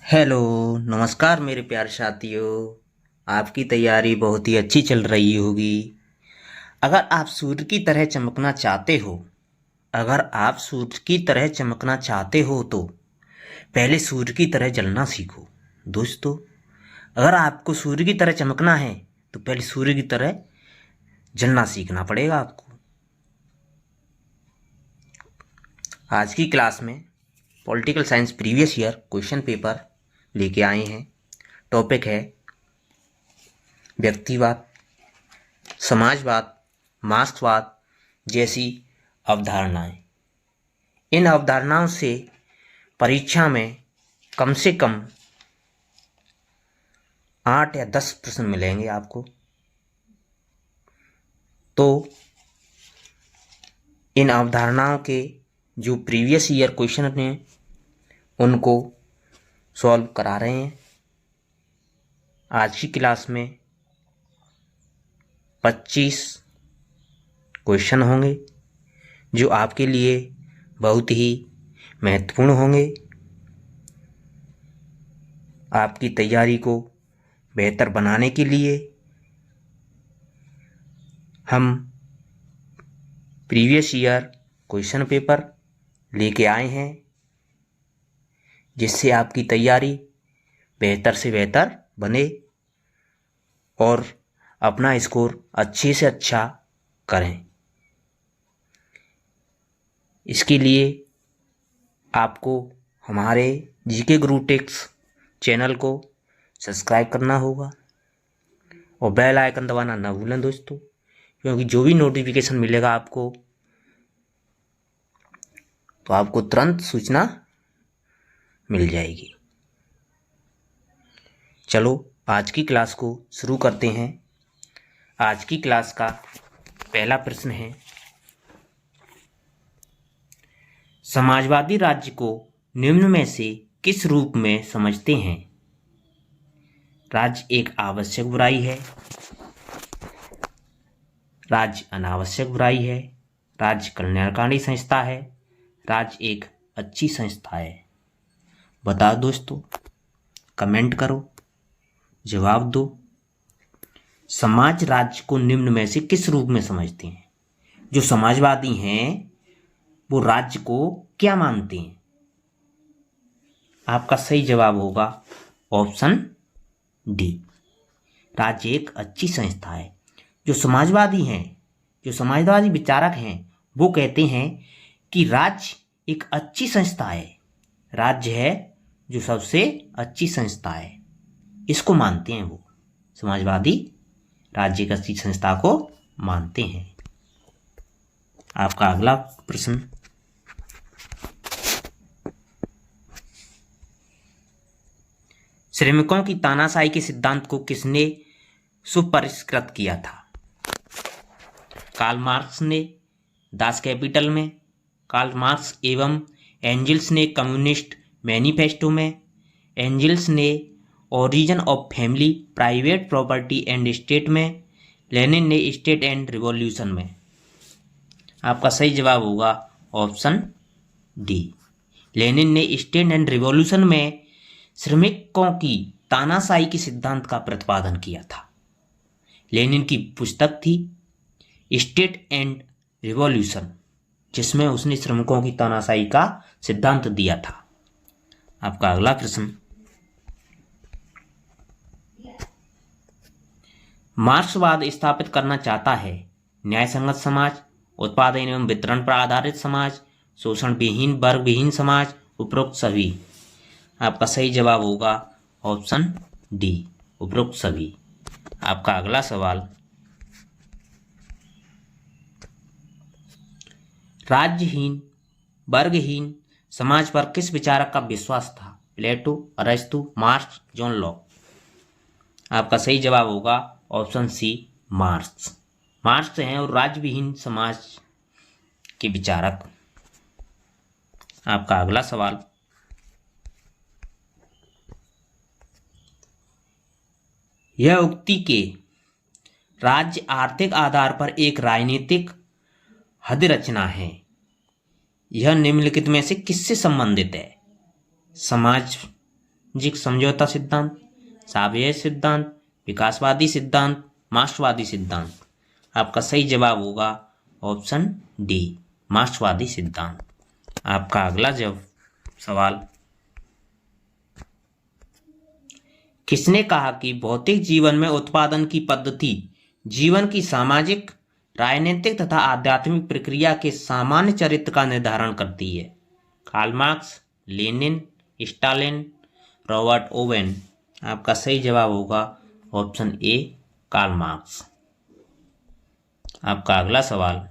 Hello. नमस्कार मेरे प्यारे साथियों। आपकी तैयारी बहुत ही अच्छी चल रही होगी। अगर आप सूर्य की तरह चमकना चाहते हो अगर आप सूर्य की तरह चमकना चाहते हो तो पहले सूर्य की तरह जलना सीखो। दोस्तों, अगर आपको सूर्य की तरह चमकना है तो पहले सूर्य की तरह जलना सीखना पड़ेगा आपको। आज की क्लास में political science previous year question paper लेके आए हैं। टॉपिक है व्यक्तिवाद, समाजवाद, मार्क्सवाद जैसी अवधारणाएं। इन अवधारणाओं से परीक्षा में कम से कम 8 या 10 प्रश्न मिलेंगे आपको। तो इन अवधारणाओं के जो प्रीवियस ईयर क्वेश्चन हैं उनको सॉल्व करा रहे हैं। आज की क्लास में 25 क्वेश्चन होंगे जो आपके लिए बहुत ही महत्वपूर्ण होंगे। आपकी तैयारी को बेहतर बनाने के लिए हम प्रीवियस ईयर क्वेश्चन पेपर लेके आए हैं, जिससे आपकी तैयारी बेहतर से बेहतर बने और अपना स्कोर अच्छे से अच्छा करें। इसके लिए आपको हमारे जीके गुरु टिप्स चैनल को सब्सक्राइब करना होगा और बेल आइकन दबाना ना भूलें दोस्तों, क्योंकि जो भी नोटिफिकेशन मिलेगा आपको तो आपको तुरंत सूचना मिल जाएगी। चलो आज की क्लास को शुरू करते हैं। आज की क्लास का पहला प्रश्न है, समाजवादी राज्य को निम्न में से किस रूप में समझते हैं? राज्य एक आवश्यक बुराई है, राज्य अनावश्यक बुराई है, राज्य कल्याणकारी संस्था है, राज्य एक अच्छी संस्था है। बताओ दोस्तों, कमेंट करो, जवाब दो। समाज राज्य को निम्न में से किस रूप में समझते हैं? जो समाजवादी हैं वो राज्य को क्या मानते हैं? आपका सही जवाब होगा ऑप्शन डी, राज्य एक अच्छी संस्था है। जो समाजवादी हैं, जो समाजवादी विचारक हैं, वो कहते हैं कि राज्य एक अच्छी संस्था है, राज्य है जो सबसे अच्छी संस्था है, इसको मानते हैं। वो समाजवादी राज्य एक अच्छी संस्था को मानते हैं। आपका अगला प्रश्न, श्रमिकों की तानाशाही के सिद्धांत को किसने सुपरिष्कृत किया था? कार्ल मार्क्स ने दास कैपिटल में, कार्ल मार्क्स एवं एंजल्स ने कम्युनिस्ट मैनिफेस्टो में, एंजल्स ने origin of family, private property and state में, लेनिन ने स्टेट एंड रिवॉल्यूशन में। आपका सही जवाब होगा ऑप्शन डी, लेनिन ने स्टेट एंड रिवॉल्यूशन में श्रमिकों की तानाशाही के सिद्धांत का प्रतिपादन किया था। लेनिन की पुस्तक थी स्टेट एंड रिवॉल्यूशन, जिसमें उसने श्रमिकों की तानाशाही का सिद्धांत दिया था। आपका अगला प्रश्न, मार्क्सवाद स्थापित करना चाहता है न्यायसंगत समाज, उत्पादन एवं वितरण पर आधारित समाज, शोषण विहीन वर्ग विहीन समाज, उपरोक्त सभी। आपका सही जवाब होगा ऑप्शन डी, उपरोक्त सभी। आपका अगला सवाल, राज्यहीन वर्गहीन समाज पर किस विचारक का विश्वास था? प्लेटो, अरस्तु, मार्क्स, जॉन लॉक। आपका सही जवाब होगा ऑप्शन सी, मार्क्स। मार्क्स हैं और राज्यविहीन समाज के विचारक। आपका अगला सवाल, यह उक्ति के राज्य आर्थिक आधार पर एक राजनीतिक हद रचना है, यह निम्नलिखित में से किससे संबंधित है? समाज सामाजिक समझौता सिद्धांत, सापेक्ष सिद्धांत, विकासवादी सिद्धांत, मार्क्सवादी सिद्धांत। आपका सही जवाब होगा ऑप्शन डी, मार्क्सवादी सिद्धांत। आपका अगला सवाल, किसने कहा कि भौतिक जीवन में उत्पादन की पद्धति जीवन की सामाजिक, राजनीतिक तथा आध्यात्मिक प्रक्रिया के सामान्य चरित्र का निर्धारण करती है? Karl Marx, Lenin, Stalin, Robert Owen. आपका सही जवाब होगा ऑप्शन ए, कार्ल मार्क्स। आपका अगला सवाल,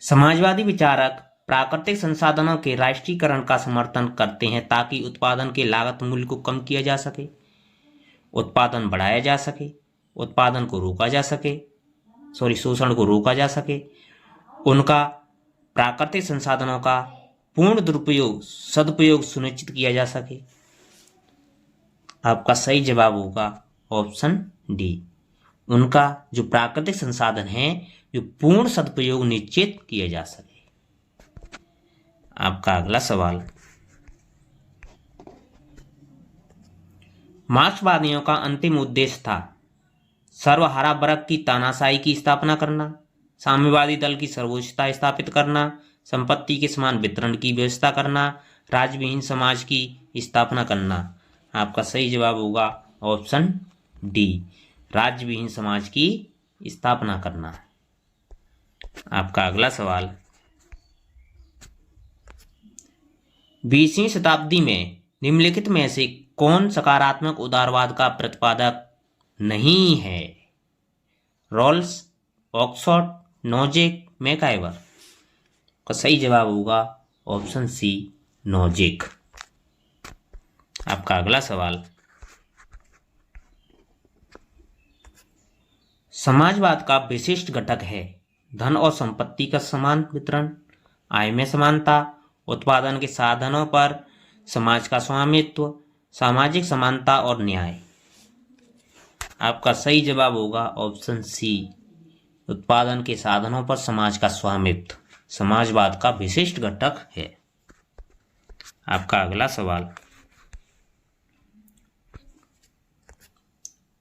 समाजवादी विचारक प्राकृतिक संसाधनों के राष्ट्रीयकरण का समर्थन करते हैं ताकि उत्पादन के लागत मूल्य को कम किया जा सके, उत्पादन बढ़ाया जा सके, उत्पादन को रोका जा सके, शोषण को रोका जा सके, उनका प्राकृतिक संसाधनों का पूर्ण दुरुपयोग सदुपयोग सुनिश्चित किया जा सके। आपका सही जवाब होगा ऑप्शन डी, उनका जो प्राकृतिक संसाधन है जो पूर्ण सदुपयोग निश्चित किया जा सके। आपका अगला सवाल, मार्क्सवादियों का अंतिम उद्देश्य था सर्वहारा वर्ग की तानाशाही की स्थापना करना, साम्यवादी दल की सर्वोच्चता स्थापित करना, संपत्ति के समान वितरण की व्यवस्था करना, राज्यविहीन समाज की स्थापना करना। आपका सही जवाब होगा ऑप्शन डी, राज्यविहीन समाज की स्थापना करना। आपका अगला सवाल, 20वीं शताब्दी में निम्नलिखित में से कौन सकारात्मक उदारवाद का प्रतिपादक नहीं है? Rawls, Oxford, Nozick, MacIver. का सही जवाब होगा ऑप्शन सी, नोजिक। आपका अगला सवाल, समाजवाद का विशिष्ट घटक है धन और संपत्ति का समान वितरण, आय में समानता, उत्पादन के साधनों पर समाज का स्वामित्व, सामाजिक समानता और न्याय। आपका सही जवाब होगा ऑप्शन सी, उत्पादन के साधनों पर समाज का स्वामित्व समाजवाद का विशिष्ट घटक है। आपका अगला सवाल,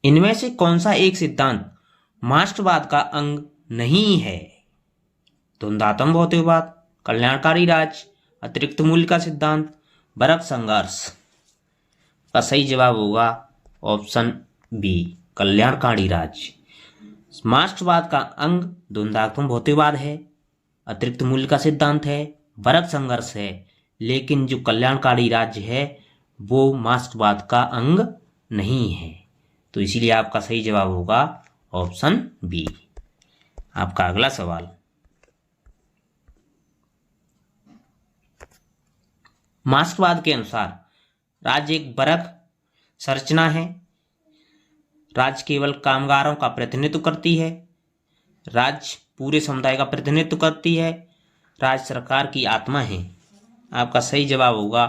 इनमें से कौन सा एक सिद्धांत मार्क्सवाद का अंग नहीं है? द्वंद्वात्मक भौतिकवाद, कल्याणकारी राज्य, अतिरिक्त मूल्य का सिद्धांत, वर्ग संघर्ष। का सही जवाब होगा ऑप्शन बी, कल्याणकारी राज्य। मार्क्सवाद का अंग द्वंद्वात्मक भौतिकवाद है, अतिरिक्त मूल्य का सिद्धांत है, वर्ग संघर्ष है, लेकिन जो कल्याणकारी राज्य है वो मार्क्सवाद का अंग नहीं है। तो इसीलिए आपका सही जवाब होगा ऑप्शन बी। आपका अगला सवाल, मार्क्सवाद के अनुसार राज्य एक वर्ग संरचना है, राज्य केवल कामगारों का प्रतिनिधित्व करती है, राज्य पूरे समुदाय का प्रतिनिधित्व करती है, राज्य सरकार की आत्मा है। आपका सही जवाब होगा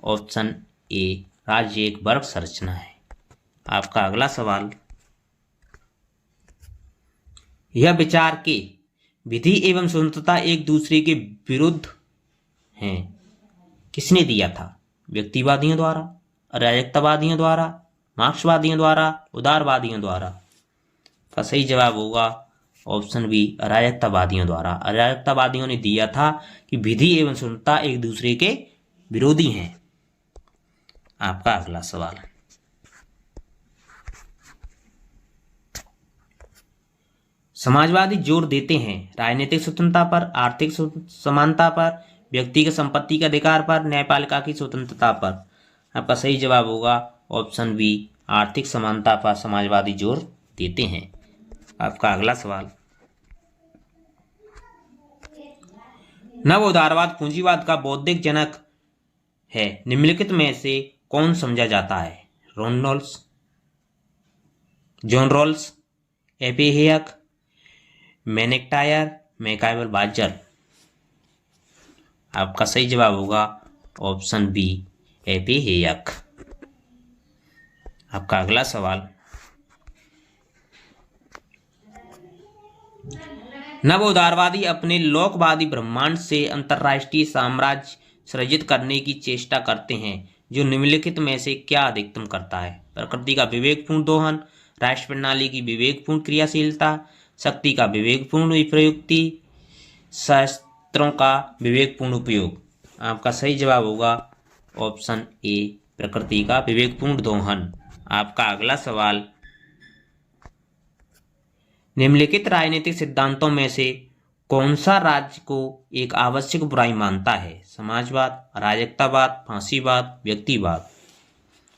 ऑप्शन ए, राज्य एक वर्ग संरचना है। आपका अगला सवाल, यह विचार के विधि एवं स्वतंत्रता एक दूसरे के विरुद्ध हैं किसने दिया था? व्यक्तिवादियों द्वारा, अराजकतावादियों द्वारा, मार्क्सवादियों द्वारा, उदारवादियों द्वारा। का सही जवाब होगा ऑप्शन बी, अराजकतावादियों द्वारा। अराजकतावादियों ने दिया था कि विधि एवं स्वतंत्रता एक दूसरे के विरोधी हैं। आपका अगला सवाल, समाजवादी जोर देते हैं राजनीतिक स्वतंत्रता पर, आर्थिक समानता पर, व्यक्तिगत संपत्ति के अधिकार पर, न्यायपालिका की स्वतंत्रता पर। आपका सही जवाब होगा ऑप्शन बी, आर्थिक समानता पर समाजवादी जोर देते हैं। आपका अगला सवाल, नव उदारवाद पूंजीवाद का बौद्धिक जनक है, निम्नलिखित में से कौन समझा जाता है? Rawls, John Rawls, A P Hayek, MacIntyre, MacIver बाजर। आपका सही जवाब होगा ऑप्शन बी, एपी हेयक। आपका अगला सवाल, नव उदारवादी अपने लोकवादी ब्रह्मांड से अंतर्राष्ट्रीय साम्राज्य सृजित करने की चेष्टा करते हैं जो निम्नलिखित में से क्या अधिकतम करता है? प्रकृति का विवेकपूर्ण दोहन, राष्ट्र प्रणाली की विवेकपूर्ण क्रियाशीलता, शक्ति का विवेकपूर्ण विप्रयुक्ति, शस्त्रों का विवेकपूर्ण उपयोग। आपका सही जवाब होगा ऑप्शन ए, प्रकृति का विवेकपूर्ण दोहन। आपका अगला सवाल, निम्नलिखित राजनीतिक सिद्धांतों में से कौन सा राज्य को एक आवश्यक बुराई मानता है? समाजवाद, अराजकतावाद, फांसीवाद, व्यक्तिवाद।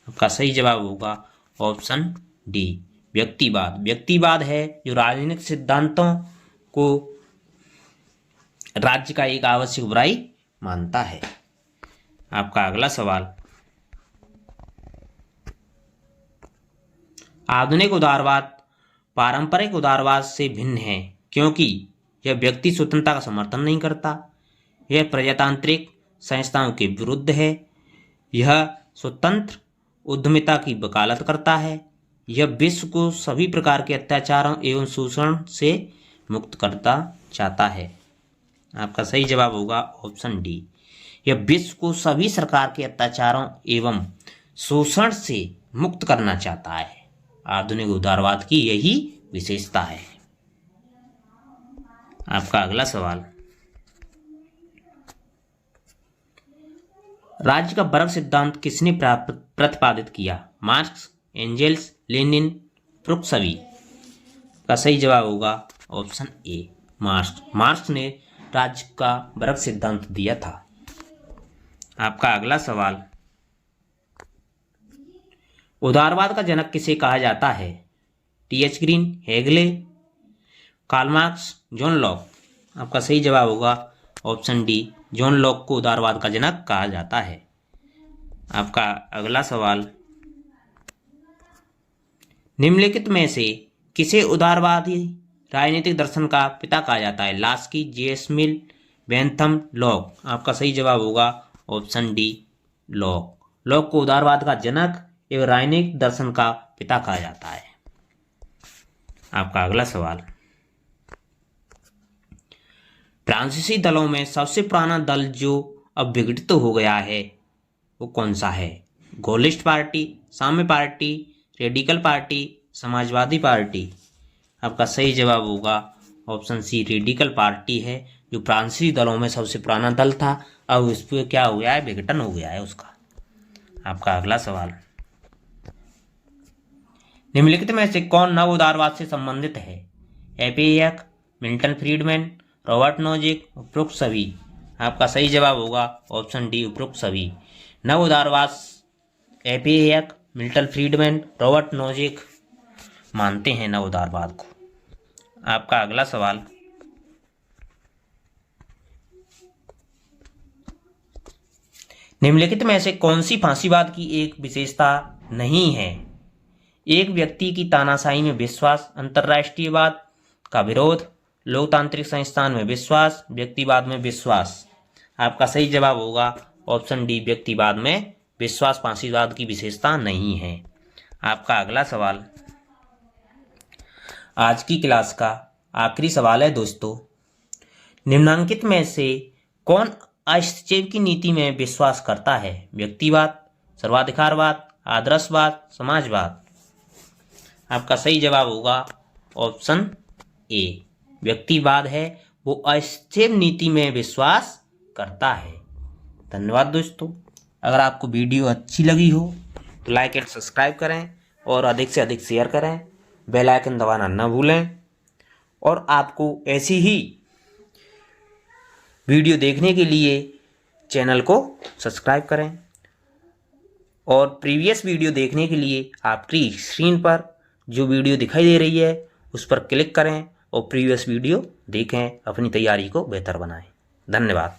आपका सही जवाब होगा ऑप्शन डी, व्यक्तिवाद। व्यक्तिवाद है जो राजनीतिक सिद्धांतों को राज्य का एक आवश्यक बुराई मानता है। आपका अगला सवाल, आधुनिक उदारवाद पारंपरिक उदारवाद से भिन्न है क्योंकि यह व्यक्ति स्वतंत्रता का समर्थन नहीं करता, यह प्रजातांत्रिक संस्थाओं के विरुद्ध है, यह स्वतंत्र उद्यमिता की वकालत करता है, यह विश्व को सभी प्रकार के अत्याचारों एवं शोषण से मुक्त करता चाहता है। आपका सही जवाब होगा ऑप्शन डी, यह विश्व को सभी प्रकार के अत्याचारों एवं शोषण से मुक्त करना चाहता है। आधुनिक उदारवाद की यही विशेषता है। आपका अगला सवाल, राज्य का वर्ग सिद्धांत किसने प्रतिपादित किया? मार्क्स, एंजेल्स, लेनिन, प्रुक्सवी। का सही जवाब होगा ऑप्शन ए, मार्क्स। मार्क्स ने राज्य का वर्ग सिद्धांत दिया था। आपका अगला सवाल, उदारवाद का जनक किसे कहा जाता है? T H. Green, Hegel, Karl Marx, John Locke. आपका सही जवाब होगा ऑप्शन डी, जॉन लॉक को उदारवाद का जनक कहा जाता है। आपका अगला सवाल, निम्नलिखित में से किसे उदारवादी राजनीतिक दर्शन का पिता कहा जाता है? Laski, J S. Mill, Bentham, Locke. आपका सही जवाब होगा ऑप्शन डी, लॉक। लॉक को उदारवाद का जनक एवं राजनीतिक दर्शन का पिता कहा जाता है। आपका अगला सवाल, फ्रांसीसी दलों में सबसे पुराना दल जो अब विघटित हो गया है वो कौन सा है? गौलिस्ट पार्टी, साम्य party, radical party, Samajwadi party. आपका सही जवाब होगा ऑप्शन सी, रेडिकल पार्टी है जो फ्रांसीसी दलों में सबसे पुराना दल था, अब इस पर क्या हो गया है? विघटन हो गया है उसका। आपका अगला सवाल, निम्नलिखित में से कौन नव उदारवाद से संबंधित है? एपीएक, मिल्टन फ्रीडमैन, रॉबर्ट नोजिक, उपरोक्त सभी। आपका सही जवाब होगा ऑप्शन डी, उपरोक्त सभी। नव उदारवाद एपीएक, मिल्टन फ्रीडमैन, रॉबर्ट नोजिक मानते हैं नव उदारवाद को। आपका अगला सवाल, निम्नलिखित में से कौन सी फांसीवाद की एक विशेषता नहीं है? एक व्यक्ति की तानाशाही में विश्वास, अंतर्राष्ट्रीयवाद का विरोध, लोकतांत्रिक संस्थान में विश्वास, व्यक्तिवाद में विश्वास। आपका सही जवाब होगा ऑप्शन डी, व्यक्तिवाद में विश्वास फांसीवाद की विशेषता नहीं है। आपका अगला सवाल, आज की क्लास का आखिरी सवाल है दोस्तों, निम्नांकित में से कौन हस्तक्षेप की नीति में विश्वास करता है? व्यक्तिवाद, सर्वाधिकारवाद, आदर्शवाद, समाजवाद। आपका सही जवाब होगा ऑप्शन ए, व्यक्तिवाद है, वो हस्तक्षेप नीति में विश्वास करता है। धन्यवाद दोस्तों। अगर आपको वीडियो अच्छी लगी हो तो लाइक एंड सब्सक्राइब करें और अधिक से अधिक शेयर करें, बेल आइकन दबाना न भूलें। और आपको ऐसी ही वीडियो देखने के लिए चैनल को सब्सक्राइब करें और प्रीवियस वीडियो देखने के लिए आपकी स्क्रीन पर जो वीडियो दिखाई दे रही है उस पर क्लिक करें और प्रीवियस वीडियो देखें, अपनी तैयारी को बेहतर बनाएं। धन्यवाद।